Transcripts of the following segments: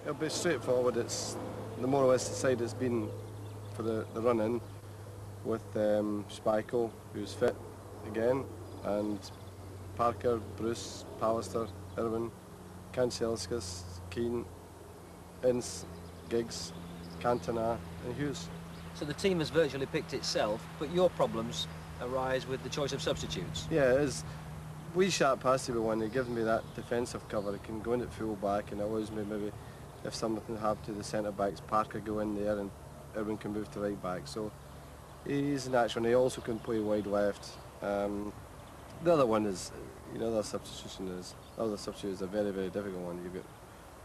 It'll be straightforward. It's the more or less the side it's been for the run-in with Schmeichel, who's fit again, and Parker, Bruce, Pallister, Irwin, Kanchelskis, Keane, Ince, Giggs, Cantona and Hughes. So the team has virtually picked itself, but your problems arise with the choice of substitutes. Yeah, it is. We shot past it when he gives me that defensive cover. It can go in at full back and allows me maybe, if something happened to the centre backs, Parker go in there and Irwin can move to right back. So he's natural, and he also can play wide left. The other one is, the other substitute is a very, very difficult one. You've got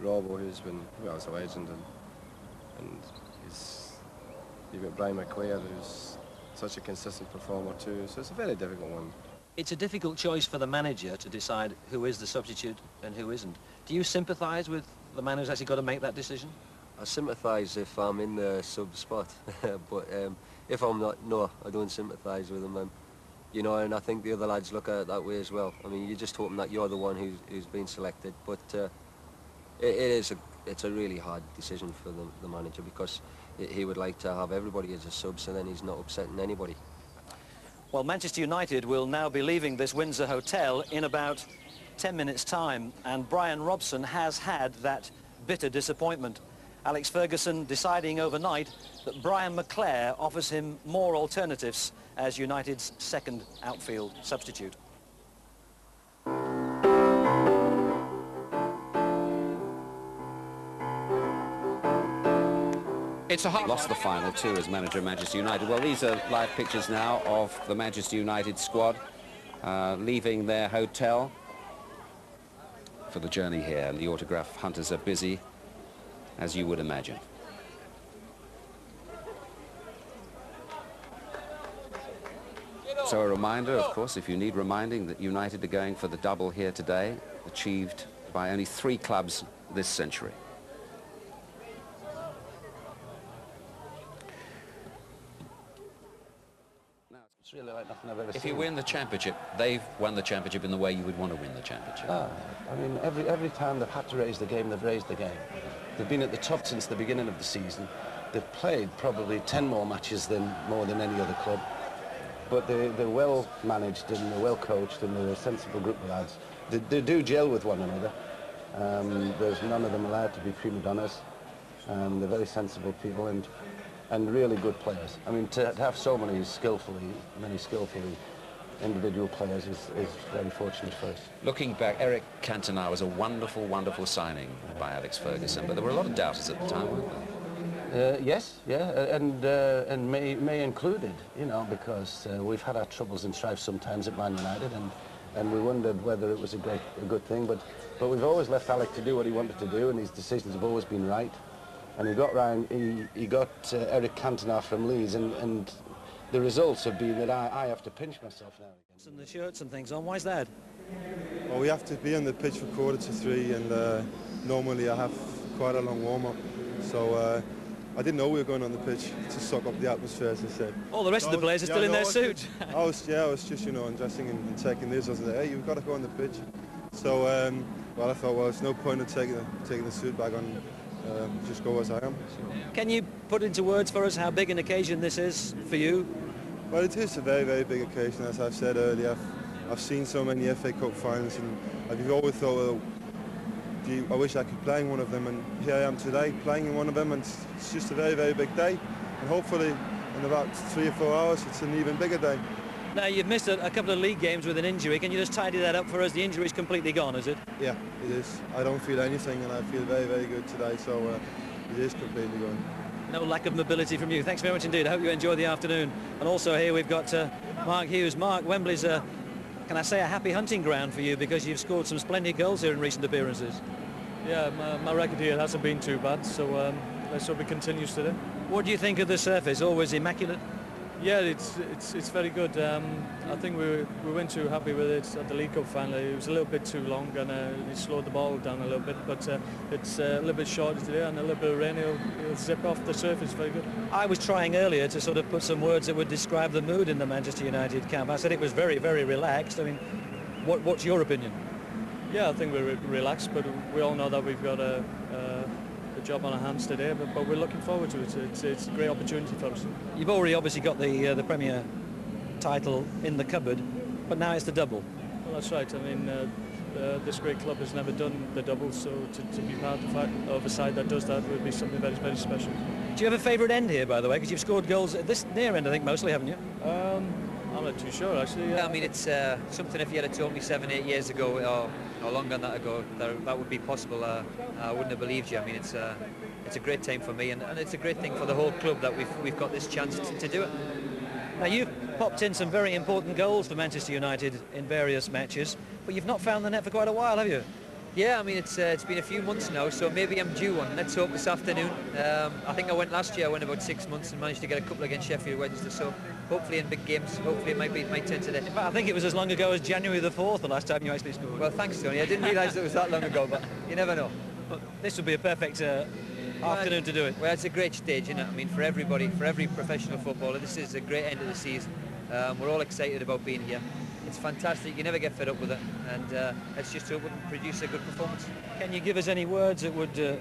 Robbo, who's been, well, he's a legend, and you've got Brian McClair, who's such a consistent performer too. So it's a very difficult one. It's a difficult choice for the manager to decide who is the substitute and who isn't. Do you sympathise with the man who's actually got to make that decision? I sympathise if I'm in the sub spot, but if I'm not, no, I don't sympathise with him. And I think the other lads look at it that way as well. I mean, you're just hoping that you're the one who's been selected, but it's a really hard decision for the manager, because he would like to have everybody as a sub, so then he's not upsetting anybody. Well, Manchester United will now be leaving this Windsor hotel in about 10 minutes' time, and Brian Robson has had that bitter disappointment. Alex Ferguson deciding overnight that Brian McClair offers him more alternatives as United's second outfield substitute. It's a hard... Lost the final too as manager of Manchester United. Well, these are live pictures now of the Manchester United squad leaving their hotel for the journey here, and the autograph hunters are busy, as you would imagine. So a reminder, of course, if you need reminding, that United are going for the double here today, achieved by only 3 clubs this century. It's really like nothing I've ever seen. If you win the championship, they've won the championship in the way you would want to win the championship. I mean, every time they've had to raise the game, they've raised the game. They've been at the top since the beginning of the season. They've played probably 10 more matches more than any other club. But they're well managed and they're well coached and they're a sensible group of lads. They do gel with one another. There's none of them allowed to be prima donnas. They're very sensible people and really good players. I mean, to have so many skillfully individual players is very fortunate for us. Looking back, Eric Cantona was a wonderful, wonderful signing by Alex Ferguson, but there were a lot of doubters at the time, weren't there? Yes, yeah, and May included, because we've had our troubles and strife sometimes at Man United, and we wondered whether it was a good thing, but we've always left Alec to do what he wanted to do, and his decisions have always been right. And he got Eric Cantona from Leeds, and the results have been that I have to pinch myself now and again. And the shirts and things on, why's that? Well, we have to be on the pitch for 2:45, and normally I have quite a long warm-up, so I didn't know we were going on the pitch to soak up the atmosphere, as I said. All the rest of the players are still in their suit. I was just, undressing and taking this. I was like, hey, you've got to go on the pitch. So, well, I thought, well, there's no point in taking the suit back on. Just go as I am. Can you put into words for us how big an occasion this is for you? Well, it is a very, very big occasion, as I've said earlier. I've seen so many FA Cup finals, and I've always thought, well, I wish I could play in one of them, and here I am today playing in one of them, and it's just a very, very big day, and hopefully in about 3 or 4 hours it's an even bigger day. Now, you've missed a couple of league games with an injury. Can you just tidy that up for us? The injury's completely gone, is it? Yeah, it is. I don't feel anything, and I feel very, very good today, so it is completely gone. No lack of mobility from you. Thanks very much indeed. I hope you enjoy the afternoon. And also here we've got Mark Hughes. Mark, Wembley's, can I say, a happy hunting ground for you, because you've scored some splendid goals here in recent appearances. Yeah, my record here hasn't been too bad, so let's hope it continues today. What do you think of the surface? Always immaculate? Yeah, it's very good. I think we weren't too happy with it at the League Cup final. It was a little bit too long, and it slowed the ball down a little bit. But it's a little bit shorter today, and a little bit of rain. It'll zip off the surface very good. I was trying earlier to sort of put some words that would describe the mood in the Manchester United camp. I said it was very, very relaxed. I mean, what's your opinion? Yeah, I think we're relaxed, but we all know that we've got a job on our hands today, but we're looking forward to it. It's a great opportunity for us. You've already obviously got the Premier title in the cupboard, but now it's the double. Well, that's right. I mean, this great club has never done the double, so to be part of a side that does that would be something very, very special. Do you have a favourite end here, by the way? Because you've scored goals at this near end, I think, mostly, haven't you? I'm not too sure, actually. Yeah, I mean, it's something if you had told me 7-8 years ago or longer than that ago that would be possible, I wouldn't have believed you. I mean, it's a great time for me, and it's a great thing for the whole club that we've got this chance to do it. Now, you've popped in some very important goals for Manchester United in various matches, but you've not found the net for quite a while, have you? Yeah, I mean, it's been a few months now, so maybe I'm due one. Let's hope this afternoon. I think I went last year, I went about 6 months and managed to get a couple against Sheffield Wednesday, so hopefully in big games, hopefully it might turn today. In fact, I think it was as long ago as January the 4th, the last time you actually scored. Well, thanks, Tony. I didn't realise it was that long ago, but you never know. But this would be a perfect afternoon to do it. Well, it's a great stage, isn't it? I mean, for everybody, for every professional footballer, this is a great end of the season. We're all excited about being here. It's fantastic. You never get fed up with it, and let's just hope we can produce a good performance. Can you give us any words that would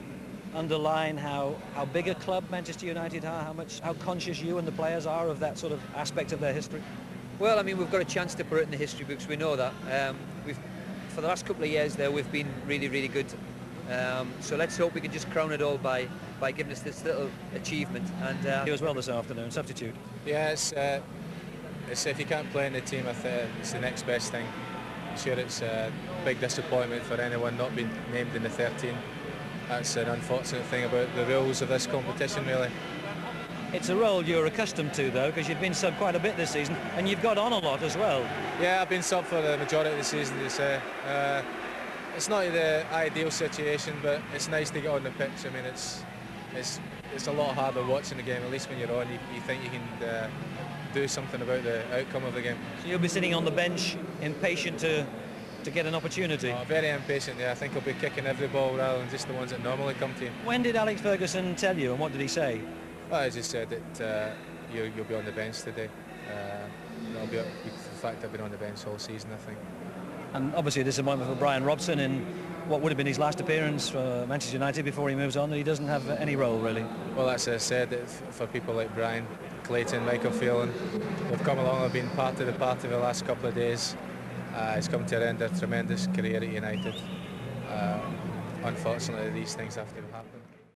underline how big a club Manchester United are, how conscious you and the players are of that sort of aspect of their history? Well, I mean, we've got a chance to put it in the history books. We know that. For the last couple of years there, we've been really, really good. So let's hope we can just crown it all by giving us this little achievement. And you as well this afternoon, substitute. Yeah, it's if you can't play in the team, I think it's the next best thing. I'm sure it's a big disappointment for anyone not being named in the 13. That's an unfortunate thing about the rules of this competition, really. It's a role you're accustomed to, though, because you've been sub quite a bit this season, and you've got on a lot as well. Yeah, I've been sub for the majority of the season, to say. It's not the ideal situation, but it's nice to get on the pitch. I mean, it's a lot harder watching the game. At least when you're on, you think you can do something about the outcome of the game. So you'll be sitting on the bench, impatient to get an opportunity? Oh, very impatient, yeah. I think I'll be kicking every ball rather than just the ones that normally come to you. When did Alex Ferguson tell you, and what did he say? Well, I just said that you'll be on the bench today. That'll be the fact I've been on the bench all season, I think. And obviously a disappointment for Brian Robson in what would have been his last appearance for Manchester United before he moves on, that he doesn't have any role, really. Well, that's as I said, that for people like Brian, Clayton, Michael Phelan, they've come along and been part of the party the last couple of days. It's come to an end, a tremendous career at United. Unfortunately, these things have to happen.